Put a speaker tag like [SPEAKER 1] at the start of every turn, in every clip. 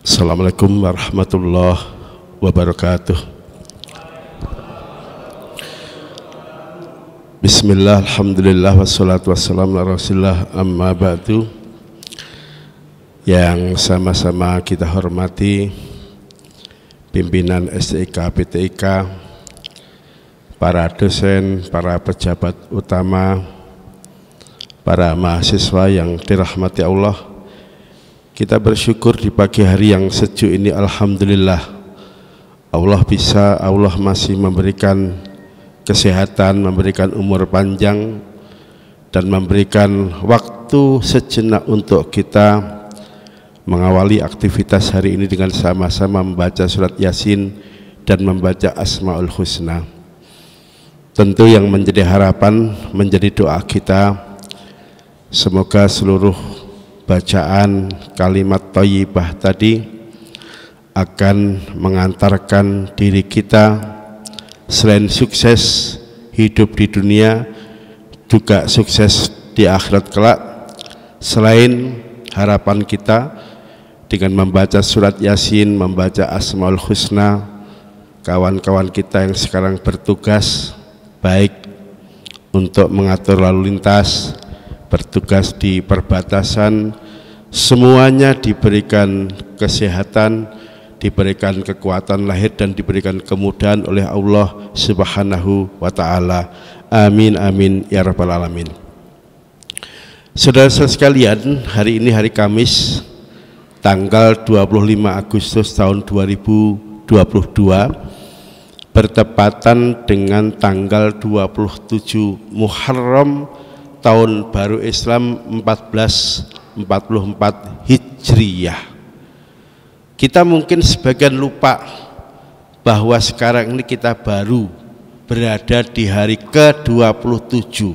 [SPEAKER 1] Assalamualaikum warahmatullahi wabarakatuh. Bismillah, alhamdulillah, wassalatu wassalamu ala rasulillah, amma ba'du. Yang sama-sama kita hormati pimpinan STIK, PTIK, para dosen, para pejabat utama, para mahasiswa yang dirahmati Allah. Kita bersyukur di pagi hari yang sejuk ini, alhamdulillah Allah masih memberikan kesehatan, memberikan umur panjang, dan memberikan waktu sejenak untuk kita mengawali aktivitas hari ini dengan sama-sama membaca surat Yasin dan membaca Asmaul Husna. Tentu yang menjadi harapan, menjadi doa kita, semoga seluruh bacaan kalimat thayyibah tadi akan mengantarkan diri kita selain sukses hidup di dunia, juga sukses di akhirat kelak. Selain harapan kita dengan membaca surat Yasin, membaca Asmaul Husna, kawan-kawan kita yang sekarang bertugas baik untuk mengatur lalu lintas, bertugas di perbatasan, semuanya diberikan kesehatan, diberikan kekuatan lahir, dan diberikan kemudahan oleh Allah Subhanahu wa ta'ala. Amin amin ya rabbal alamin. Saudara-saudara sekalian, hari ini hari Kamis tanggal 25 Agustus tahun 2022, bertepatan dengan tanggal 27 Muharram tahun baru Islam 1444 Hijriyah. Kita mungkin sebagian lupa bahwa sekarang ini kita baru berada di hari ke-27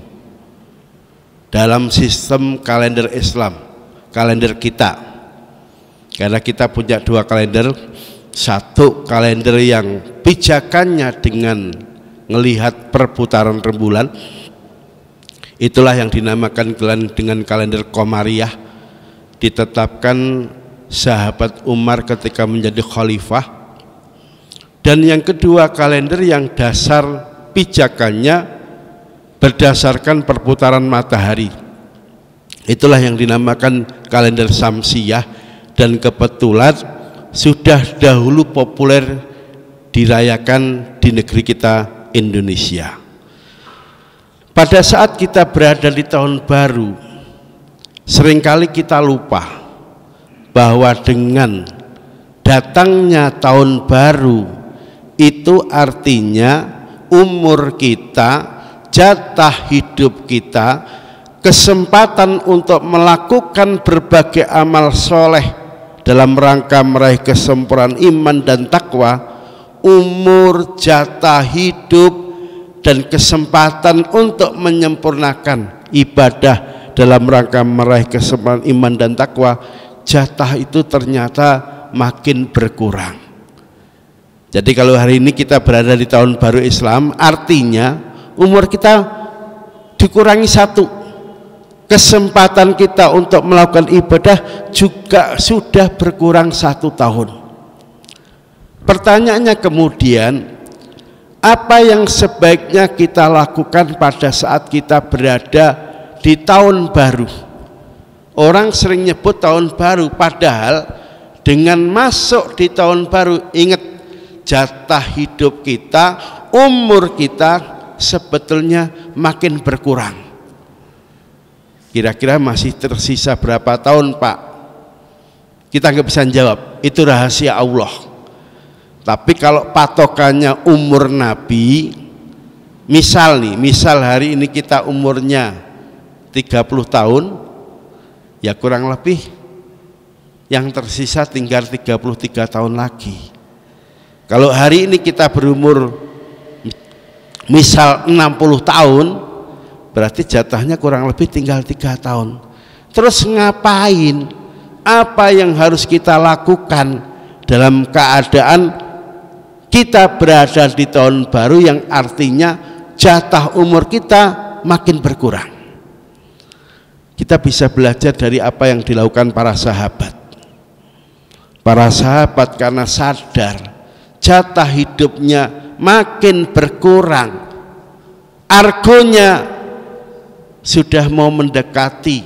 [SPEAKER 1] dalam sistem kalender Islam, kalender kita. Karena kita punya dua kalender, satu kalender yang pijakannya dengan melihat perputaran rembulan, itulah yang dinamakan dengan kalender Qamariyah, ditetapkan sahabat Umar ketika menjadi khalifah. Dan yang kedua kalender yang dasar pijakannya berdasarkan perputaran matahari, itulah yang dinamakan kalender Syamsiyah, dan kebetulan sudah dahulu populer dirayakan di negeri kita Indonesia. Pada saat kita berada di tahun baru, seringkali kita lupa bahwa dengan datangnya tahun baru itu artinya umur kita, jatah hidup kita, kesempatan untuk melakukan berbagai amal soleh dalam rangka meraih kesempurnaan iman dan takwa, umur, jatah hidup, dan kesempatan untuk menyempurnakan ibadah dalam rangka meraih kesempurnaan iman dan takwa, jatah itu ternyata makin berkurang. Jadi kalau hari ini kita berada di tahun baru Islam, artinya umur kita dikurangi satu, kesempatan kita untuk melakukan ibadah juga sudah berkurang 1 tahun. Pertanyaannya kemudian, apa yang sebaiknya kita lakukan pada saat kita berada di tahun baru? Orang sering nyebut tahun baru, padahal dengan masuk di tahun baru, ingat jatah hidup kita, umur kita sebetulnya makin berkurang. Kira-kira masih tersisa berapa tahun, Pak? Kita nggak bisa jawab, itu rahasia Allah. Tapi kalau patokannya umur Nabi, misal hari ini kita umurnya 30 tahun, ya kurang lebih yang tersisa tinggal 33 tahun lagi. Kalau hari ini kita berumur misal 60 tahun, berarti jatahnya kurang lebih tinggal 3 tahun. Terus ngapain? Apa yang harus kita lakukan dalam keadaan kita berada di tahun baru yang artinya jatah umur kita makin berkurang? Kita bisa belajar dari apa yang dilakukan para sahabat. Para sahabat karena sadar jatah hidupnya makin berkurang, argonya sudah mau mendekati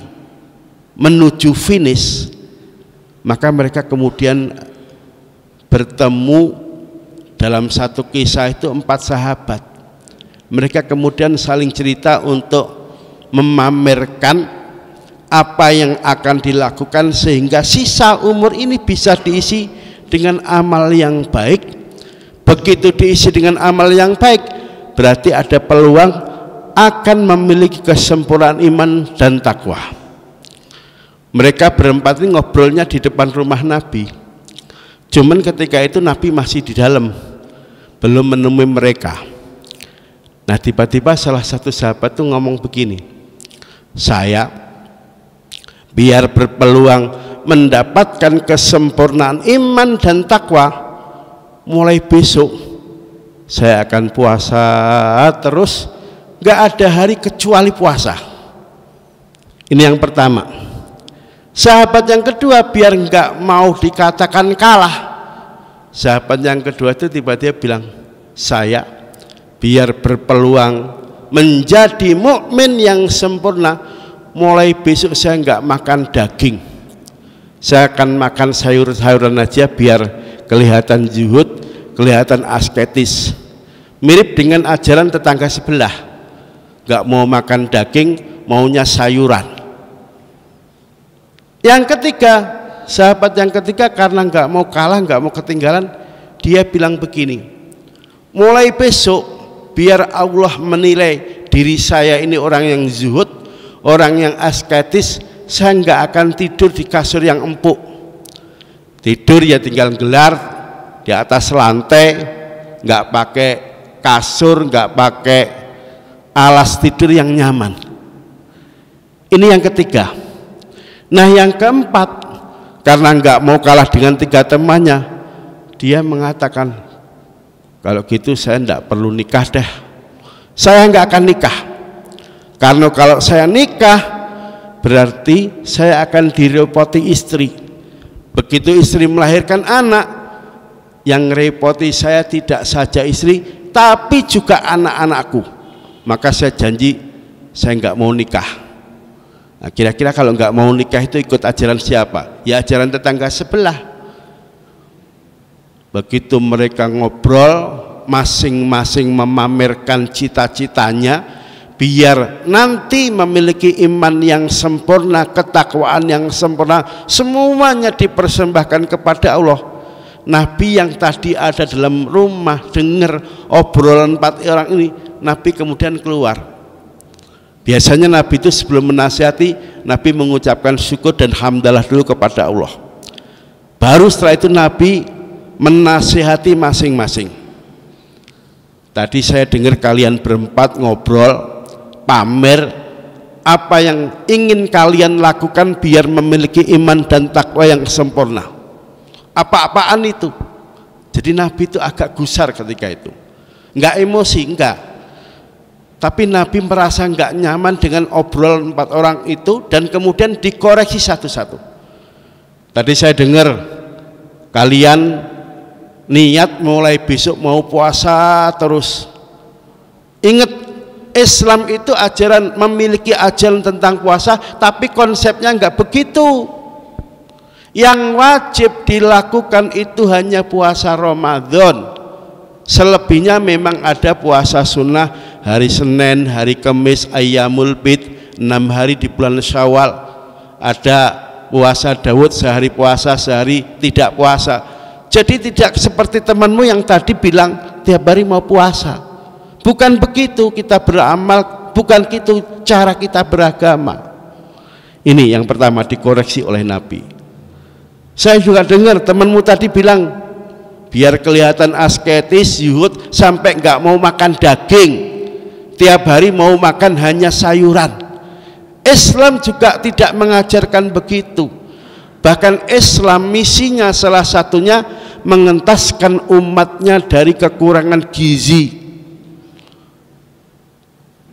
[SPEAKER 1] menuju finish, maka mereka kemudian bertemu dalam satu kisah itu 4 sahabat. Mereka kemudian saling cerita untuk memamerkan apa yang akan dilakukan sehingga sisa umur ini bisa diisi dengan amal yang baik. Begitu diisi dengan amal yang baik, berarti ada peluang akan memiliki kesempurnaan iman dan takwa. Mereka berempat ini ngobrolnya di depan rumah Nabi. Cuman ketika itu Nabi masih di dalam, belum menemui mereka. Nah tiba-tiba salah satu sahabat tuh ngomong begini, saya biar berpeluang mendapatkan kesempurnaan iman dan takwa, mulai besok saya akan puasa terus, gak ada hari kecuali puasa. Ini yang pertama. Sahabat yang kedua biar gak mau dikatakan kalah, sahabat yang kedua itu tiba-tiba bilang, saya biar berpeluang menjadi mukmin yang sempurna, mulai besok saya gak makan daging, saya akan makan sayur-sayuran aja biar kelihatan zuhud, kelihatan asketis. Mirip dengan ajaran tetangga sebelah, gak mau makan daging, maunya sayuran. Yang ketiga, sahabat yang ketiga karena gak mau kalah, gak mau ketinggalan, dia bilang begini, mulai besok biar Allah menilai diri saya ini orang yang zuhud, orang yang asketis, saya gak akan tidur di kasur yang empuk. Tidur ya tinggal gelar di atas lantai, nggak pakai kasur, nggak pakai alas tidur yang nyaman. Ini yang ketiga. Nah yang keempat, karena nggak mau kalah dengan 3 temannya, dia mengatakan, kalau gitu saya nggak perlu nikah deh, saya nggak akan nikah, karena kalau saya nikah berarti saya akan direpoti istri. Begitu istri melahirkan anak, yang repoti saya tidak saja istri tapi juga anak-anakku, maka saya janji saya nggak mau nikah. Nah, kira-kira kalau nggak mau nikah itu ikut ajaran siapa? Ya ajaran tetangga sebelah. Begitu mereka ngobrol, masing-masing memamerkan cita-citanya biar nanti memiliki iman yang sempurna, ketakwaan yang sempurna, semuanya dipersembahkan kepada Allah. Nabi yang tadi ada dalam rumah dengar obrolan 4 orang ini, Nabi kemudian keluar. Biasanya Nabi itu sebelum menasihati, Nabi mengucapkan syukur dan hamdalah dulu kepada Allah. Baru setelah itu Nabi menasihati masing-masing. Tadi saya dengar kalian berempat ngobrol, pamer apa yang ingin kalian lakukan biar memiliki iman dan takwa yang sempurna. Apa-apaan itu? Jadi Nabi itu agak gusar ketika itu, nggak emosi, enggak, tapi Nabi merasa nggak nyaman dengan obrolan 4 orang itu dan kemudian dikoreksi satu-satu. Tadi saya dengar kalian niat mulai besok mau puasa terus. Ingat, Islam itu ajaran memiliki ajaran tentang puasa, tapi konsepnya nggak begitu. Yang wajib dilakukan itu hanya puasa Ramadan. Selebihnya memang ada puasa sunnah hari Senin, hari Kamis, Ayyamul Bid, 6 hari di bulan Syawal. Ada puasa Daud, sehari puasa, sehari tidak puasa. Jadi tidak seperti temanmu yang tadi bilang tiap hari mau puasa. Bukan begitu kita beramal, bukan gitu cara kita beragama. Ini yang pertama dikoreksi oleh Nabi. Saya juga dengar temanmu tadi bilang biar kelihatan asketis, zuhud, sampai nggak mau makan daging, tiap hari mau makan hanya sayuran. Islam juga tidak mengajarkan begitu. Bahkan Islam misinya salah satunya mengentaskan umatnya dari kekurangan gizi.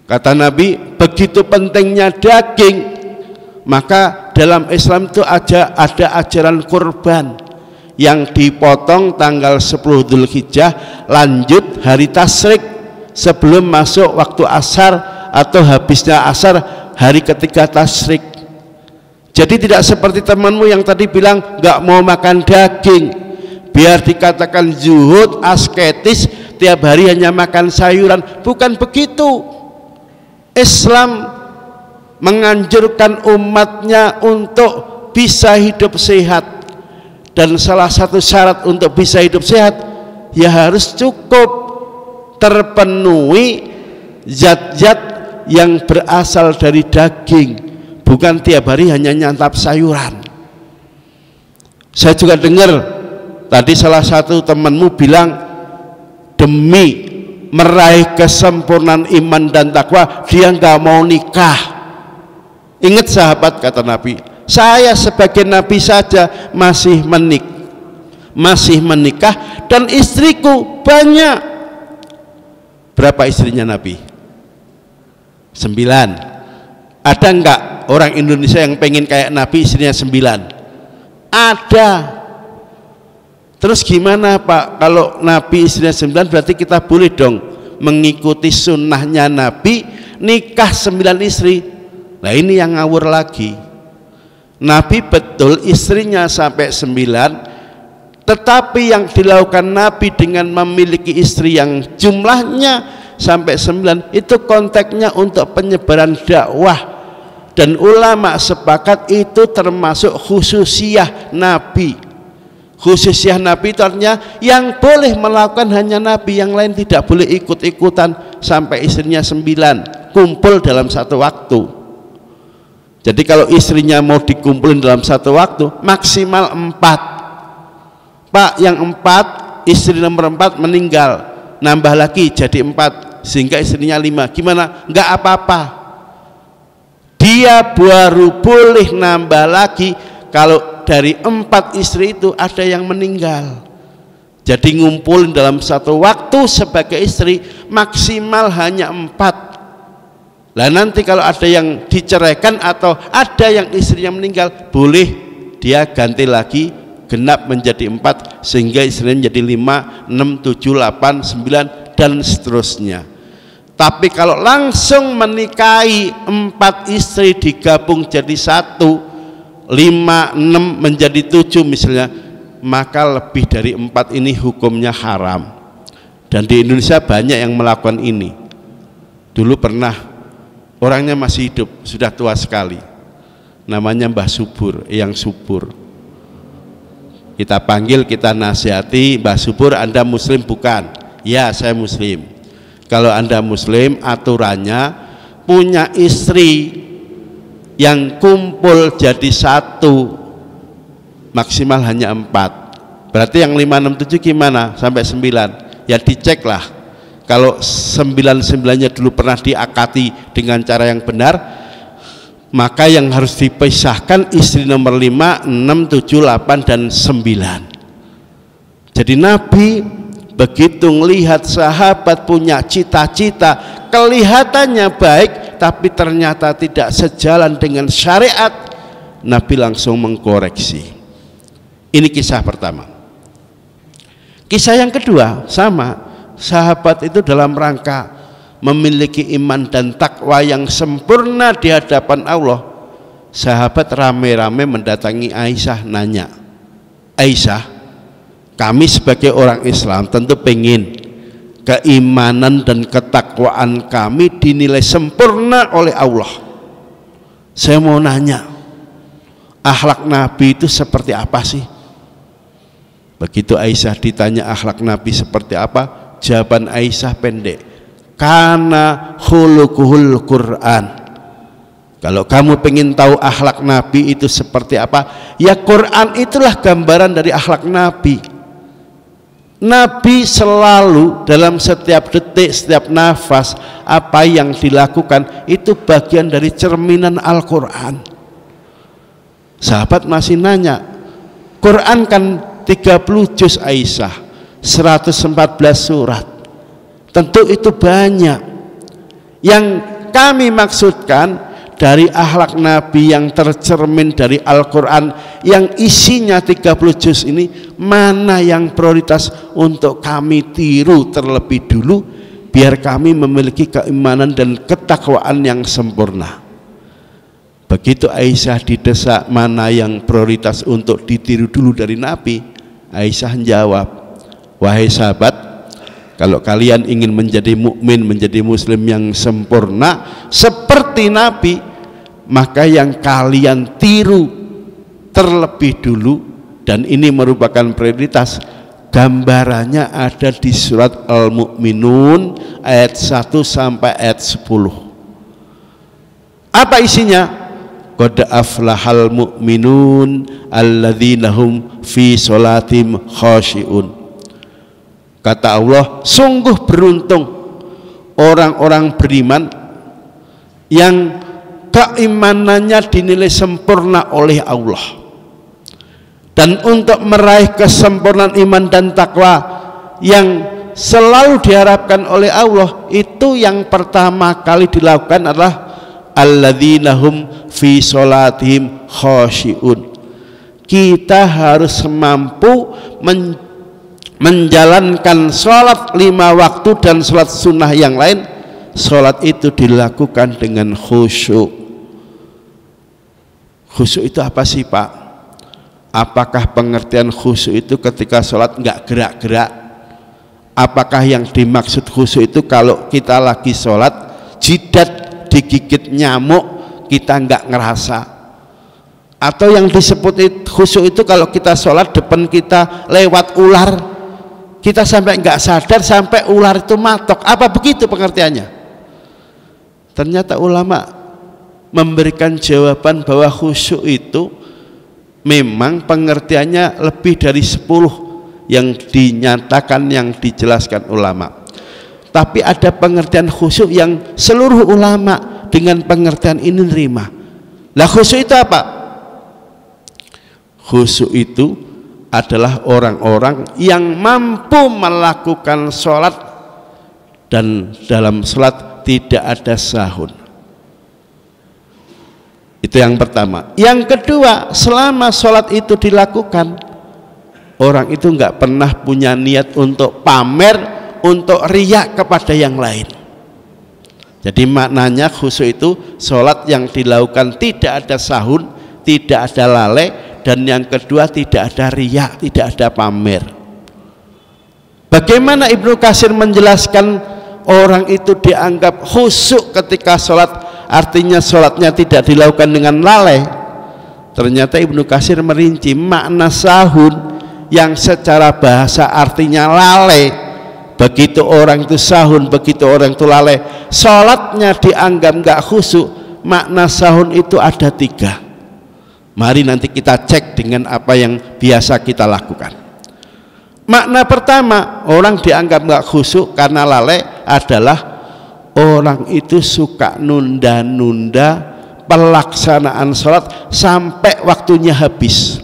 [SPEAKER 1] Kata Nabi, begitu pentingnya daging, maka dalam Islam itu ada ajaran kurban yang dipotong tanggal 10 Dzulhijjah, lanjut hari tasyrik sebelum masuk waktu asar atau habisnya asar hari ketiga tasyrik. Jadi tidak seperti temanmu yang tadi bilang nggak mau makan daging, biar dikatakan zuhud, asketis, tiap hari hanya makan sayuran. Bukan begitu. Islam menganjurkan umatnya untuk bisa hidup sehat, dan salah satu syarat untuk bisa hidup sehat ya harus cukup terpenuhi zat-zat yang berasal dari daging, bukan tiap hari hanya nyantap sayuran. Saya juga dengar tadi salah satu temanmu bilang demi meraih kesempurnaan iman dan takwa dia nggak mau nikah. Ingat sahabat kata Nabi, saya sebagai Nabi saja masih menikah dan istriku banyak. Berapa istrinya Nabi? 9. Ada enggak orang Indonesia yang pengen kayak Nabi istrinya 9? Ada. Terus gimana Pak, kalau Nabi istrinya 9 berarti kita boleh dong mengikuti sunnahnya Nabi, nikah 9 istri. Nah ini yang ngawur lagi. Nabi betul istrinya sampai 9, tetapi yang dilakukan Nabi dengan memiliki istri yang jumlahnya sampai 9 itu konteksnya untuk penyebaran dakwah, dan ulama sepakat itu termasuk khususiyah Nabi. Khususiyah Nabi itu artinya yang boleh melakukan hanya Nabi, yang lain tidak boleh ikut-ikutan sampai istrinya 9 kumpul dalam satu waktu. Jadi kalau istrinya mau dikumpulin dalam satu waktu maksimal 4. Pak, yang 4 istri nomor 4 meninggal, nambah lagi jadi 4 sehingga istrinya 5. Gimana? Enggak apa-apa. Dia baru boleh nambah lagi kalau dari 4 istri itu ada yang meninggal. Jadi ngumpulin dalam satu waktu sebagai istri maksimal hanya 4. Lah nanti kalau ada yang diceraikan atau ada yang istrinya meninggal, boleh dia ganti lagi genap menjadi 4 sehingga istrinya menjadi 5, 6, 7, 8, 9 dan seterusnya. Tapi kalau langsung menikahi 4 istri digabung jadi 1, 5, 6 menjadi 7 misalnya, maka lebih dari 4 ini hukumnya haram. Dan di Indonesia banyak yang melakukan ini. Dulu pernah, orangnya masih hidup, sudah tua sekali, namanya Mbah Subur, yang subur. Kita panggil, kita nasihati, Mbah Subur, Anda muslim bukan? Ya, saya muslim. Kalau Anda muslim, aturannya punya istri yang kumpul jadi 1 maksimal hanya 4. Berarti yang 5, 6, 7 gimana? Sampai 9. Ya dicek lah. Kalau 9-9-nya dulu pernah diakati dengan cara yang benar, maka yang harus dipisahkan istri nomor 5, 6, 7, 8 dan 9. Jadi Nabi begitu melihat sahabat punya cita-cita, kelihatannya baik tapi ternyata tidak sejalan dengan syariat, Nabi langsung mengkoreksi. Ini kisah pertama. Kisah yang kedua sama. Sahabat itu dalam rangka memiliki iman dan takwa yang sempurna di hadapan Allah, sahabat rame-rame mendatangi Aisyah, nanya, Aisyah, kami sebagai orang Islam tentu pengen keimanan dan ketakwaan kami dinilai sempurna oleh Allah. Saya mau nanya, akhlak Nabi itu seperti apa sih? Begitu Aisyah ditanya akhlak Nabi seperti apa, jawaban Aisyah pendek, kana khuluquhul Quran. Kalau kamu pengen tahu akhlak Nabi itu seperti apa, ya Quran itulah gambaran dari akhlak Nabi. Nabi selalu dalam setiap detik, setiap nafas, apa yang dilakukan itu bagian dari cerminan Al-Quran. Sahabat masih nanya, Quran kan 30 juz Aisyah, 114 surat, tentu itu banyak. Yang kami maksudkan dari akhlak Nabi yang tercermin dari Al-Quran yang isinya 30 juz ini, mana yang prioritas untuk kami tiru terlebih dulu biar kami memiliki keimanan dan ketakwaan yang sempurna. Begitu Aisyah didesak mana yang prioritas untuk ditiru dulu dari Nabi, Aisyah menjawab, wahai sahabat, kalau kalian ingin menjadi mukmin, menjadi muslim yang sempurna seperti Nabi, maka yang kalian tiru terlebih dulu, dan ini merupakan prioritas, gambarannya ada di surat Al-Mu'minun ayat 1 sampai ayat 10. Apa isinya? Qad aflahal mu'minun alladzina hum fi sholatim khashi'un. Kata Allah, sungguh beruntung orang-orang beriman yang keimanannya dinilai sempurna oleh Allah. Dan untuk meraih kesempurnaan iman dan takwa yang selalu diharapkan oleh Allah, itu yang pertama kali dilakukan adalah alladzina hum fi sholatihim khashi'un. Kita harus mampu menjalankan sholat 5 waktu dan sholat sunnah yang lain. Sholat itu dilakukan dengan khusyuk. Khusyuk itu apa sih Pak? Apakah pengertian khusyuk itu ketika sholat nggak gerak-gerak? Apakah yang dimaksud khusyuk itu kalau kita lagi sholat jidat digigit nyamuk kita nggak ngerasa? Atau yang disebut khusyuk itu kalau kita sholat depan kita lewat ular, kita sampai nggak sadar sampai ular itu matok? Apa begitu pengertiannya? Ternyata ulama memberikan jawaban bahwa khusyuk itu memang pengertiannya lebih dari 10 yang dinyatakan, yang dijelaskan ulama. Tapi ada pengertian khusyuk yang seluruh ulama dengan pengertian ini nerima. Lah khusyuk itu apa? Khusyuk itu adalah orang-orang yang mampu melakukan sholat dan dalam sholat tidak ada sahun. Itu yang pertama. Yang kedua, selama sholat itu dilakukan, orang itu nggak pernah punya niat untuk pamer, untuk riak kepada yang lain. Jadi maknanya khusyuk itu sholat yang dilakukan tidak ada sahun, tidak ada lalai, dan yang kedua tidak ada riak, tidak ada pamer. Bagaimana Ibnu Katsir menjelaskan orang itu dianggap khusyuk ketika sholat, artinya sholatnya tidak dilakukan dengan lalai? Ternyata Ibnu Katsir merinci makna sahun yang secara bahasa artinya lalai. Begitu orang itu sahun, begitu orang itu lalai, sholatnya dianggap nggak khusyuk. Makna sahun itu ada 3. Mari nanti kita cek dengan apa yang biasa kita lakukan. Makna pertama, orang dianggap nggak khusyuk karena lalai adalah orang itu suka nunda-nunda pelaksanaan sholat sampai waktunya habis.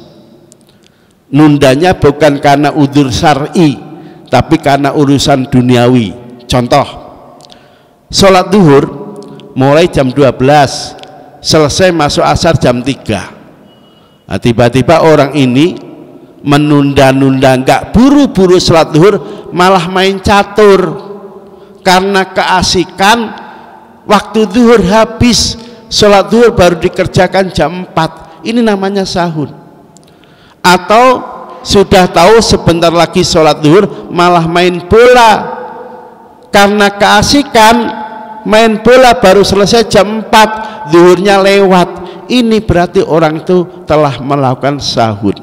[SPEAKER 1] Nundanya bukan karena udzur syar'i, tapi karena urusan duniawi. Contoh, sholat duhur mulai jam 12, selesai masuk asar jam 3. Nah, tiba-tiba orang ini menunda-nunda, nggak buru-buru sholat duhur, malah main catur. Karena keasikan, waktu duhur habis, sholat duhur baru dikerjakan jam 4. Ini namanya sahun. Atau sudah tahu sebentar lagi sholat duhur, malah main bola. Karena keasikan, main bola baru selesai jam 4, duhurnya lewat. Ini berarti orang itu telah melakukan sahun.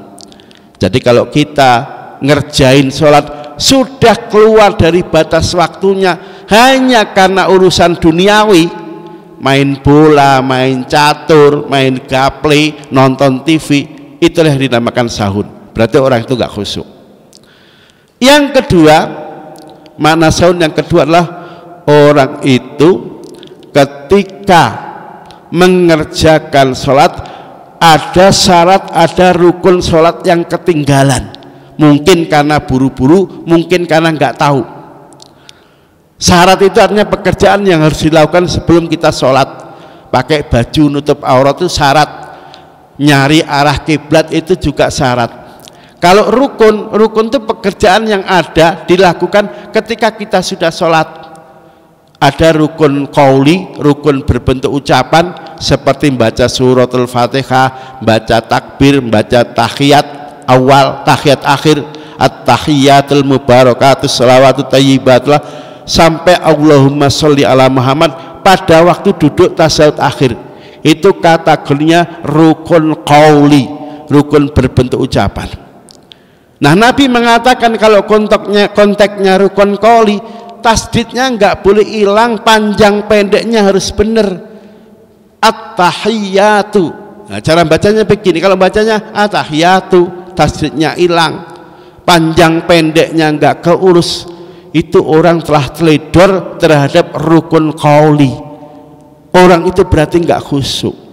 [SPEAKER 1] Jadi kalau kita ngerjain sholat sudah keluar dari batas waktunya hanya karena urusan duniawi, main bola, main catur, main gaple, nonton TV, itulah yang dinamakan sahun. Berarti orang itu gak khusyuk. Yang kedua, makna sahun yang kedua adalah orang itu ketika mengerjakan sholat ada syarat, ada rukun sholat yang ketinggalan. Mungkin karena buru-buru, mungkin karena nggak tahu. Syarat itu artinya pekerjaan yang harus dilakukan sebelum kita sholat. pakai baju nutup aurat itu syarat, nyari arah kiblat itu juga syarat. Kalau rukun itu pekerjaan yang ada dilakukan ketika kita sudah sholat. Ada rukun qauli, rukun berbentuk ucapan seperti membaca suratul Fatihah, baca takbir, membaca tahiyat awal, tahiyat akhir, at-tahiyatul mubarakatus shalawatut thayyibatullah sampai Allahumma sholli ala Muhammad pada waktu duduk tasyahud akhir. Itu kategorinya rukun qauli, rukun berbentuk ucapan. Nah, Nabi mengatakan kalau konteksnya rukun qauli, tasdidnya enggak boleh hilang, panjang pendeknya harus benar. At-tahiyatu. Nah, cara bacanya begini, kalau bacanya at-tahiyatu, tasdidnya hilang, panjang pendeknya enggak keurus, itu orang telah teledor terhadap rukun qauli. Orang itu berarti enggak khusyuk.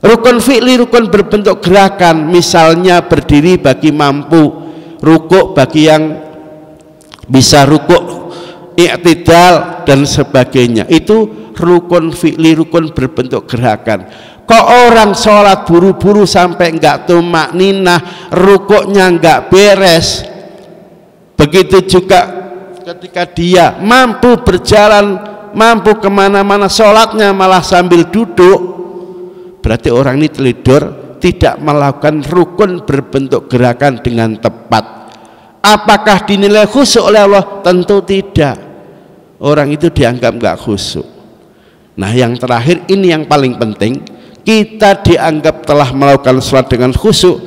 [SPEAKER 1] Rukun fi'li, rukun berbentuk gerakan, misalnya berdiri bagi mampu, rukuk bagi yang bisa rukuk, i'tidal dan sebagainya. Itu rukun fi'li, rukun berbentuk gerakan. Kok orang sholat buru-buru sampai enggak tumakninah, rukuknya enggak beres. Begitu juga ketika dia mampu berjalan, mampu kemana-mana, sholatnya malah sambil duduk, berarti orang ini teledor, tidak melakukan rukun berbentuk gerakan dengan tepat. Apakah dinilai khusyuk oleh Allah? Tentu tidak. Orang itu dianggap enggak khusyuk. Nah, yang terakhir ini yang paling penting, kita dianggap telah melakukan sholat dengan khusyuk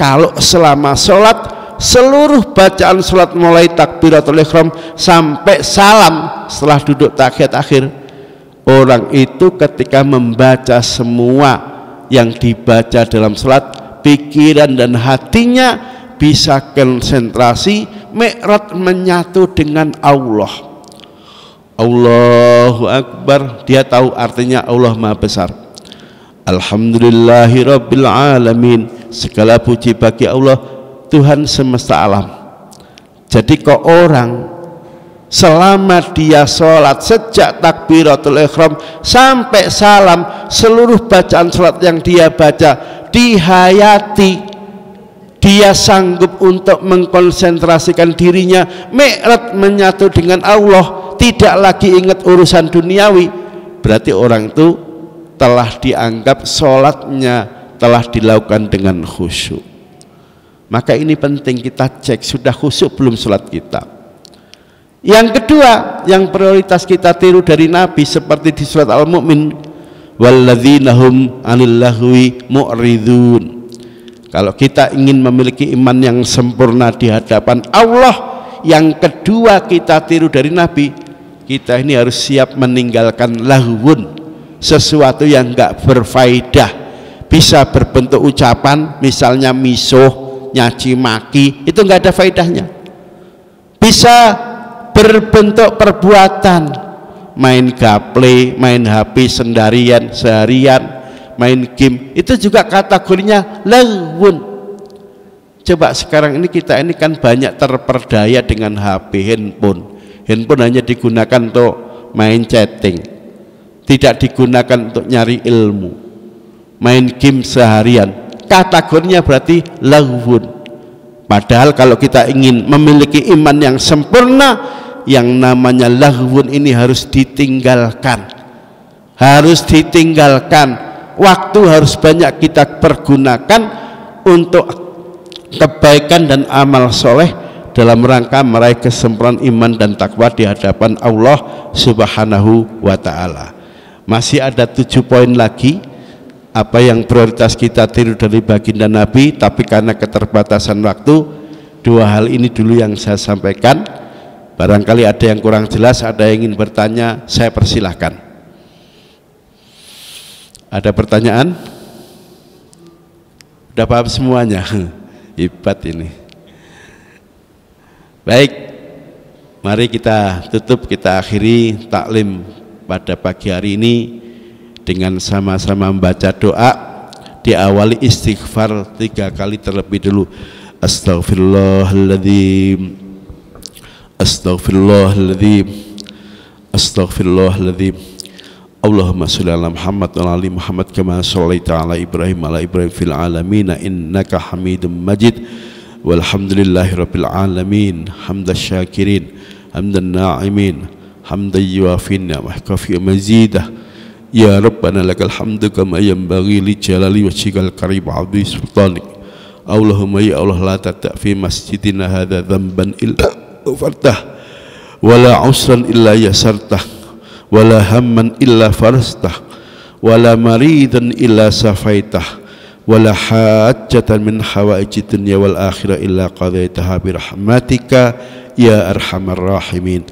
[SPEAKER 1] kalau selama sholat seluruh bacaan sholat mulai takbiratul ihram sampai salam setelah duduk tahiyat akhir, orang itu ketika membaca semua yang dibaca dalam sholat, pikiran dan hatinya bisa konsentrasi, mi'raj menyatu dengan Allah. Allahu Akbar, dia tahu artinya Allah Maha Besar. Alhamdulillahirabbil alamin, segala puji bagi Allah, Tuhan semesta alam. Jadi kok orang selama dia sholat sejak takbiratul ihram sampai salam, seluruh bacaan sholat yang dia baca dihayati, dia sanggup untuk mengkonsentrasikan dirinya, mi'raj menyatu dengan Allah, tidak lagi ingat urusan duniawi, berarti orang itu telah dianggap sholatnya telah dilakukan dengan khusyuk. Maka ini penting kita cek, sudah khusyuk belum sholat kita. Yang kedua, yang prioritas kita tiru dari Nabi seperti di surat Al-Mu'min, walladzina hum 'anil lahwi mu'ridun. Kalau kita ingin memiliki iman yang sempurna di hadapan Allah, yang kedua kita tiru dari Nabi, kita ini harus siap meninggalkan lahwun, sesuatu yang enggak berfaedah. Bisa berbentuk ucapan, misalnya misuh, nyaci maki, itu enggak ada faedahnya. Bisa berbentuk perbuatan, main gaple, main HP seharian, main game, itu juga kategorinya lahwun. Coba sekarang ini kita ini kan banyak terperdaya dengan HP, handphone hanya digunakan untuk main chatting, tidak digunakan untuk nyari ilmu. Main game seharian, kategorinya berarti lahwun. Padahal kalau kita ingin memiliki iman yang sempurna, yang namanya lahwun ini harus ditinggalkan, waktu harus banyak kita pergunakan untuk kebaikan dan amal soleh dalam rangka meraih kesempurnaan iman dan takwa di hadapan Allah Subhanahu wa ta'ala. Masih ada 7 poin lagi apa yang prioritas kita tiru dari baginda Nabi, tapi karena keterbatasan waktu, 2 hal ini dulu yang saya sampaikan. Barangkali ada yang kurang jelas, ada yang ingin bertanya, saya persilahkan. Ada pertanyaan? Udah paham semuanya? Hebat ini. Baik, mari kita tutup, kita akhiri taklim pada pagi hari ini dengan sama-sama membaca doa. Diawali istighfar 3 kali terlebih dulu. Astaghfirullahaladzim, astaghfirullahaladzim, astaghfirullahaladzim, Allahumma sholli ala Muhammad wa ala ali Muhammad kama shallaita ala Ibrahim wa ala Ibrahim fil alamin innaka Hamidum Majid. Walhamdulillahi rabbil alamin hamdas syakirin hamdan na'imin hamdan yuafi ni'mah kafi mazidah. Ya Rabbana lakal hamdu kama yanbaghi li jalali wajhikal karim 'azimi sultanik. Allahumma ya Allah la tata' fi masjidina hadza dhanban illa ghafartah wala 'usran illa yasartah wala hamman illa farastah wala maridan illa safaitah wala hajatan min hawaijid dunya wal akhirah illa qadaitaha bi rahmatika ya arhamar rahimin.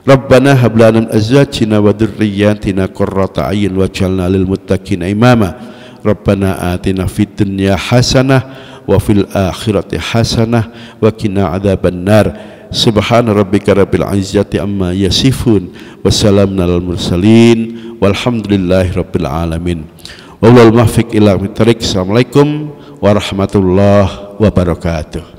[SPEAKER 1] Rabbana hab lana min azwajina wa dhurriyyatina qurrata a'yun waj'alna lil muttaqina imama. Rabbana atina fid dunya hasanah wa fil akhirati hasanah wa qina adzabannar. Subhana rabbika rabbil izzati amma yasifun wa salamun alal mursalin walhamdulillahi rabbil alamin. Wallahul muwaffiq ila aqwamit thoriq. Assalamualaikum warahmatullahi wabarakatuh.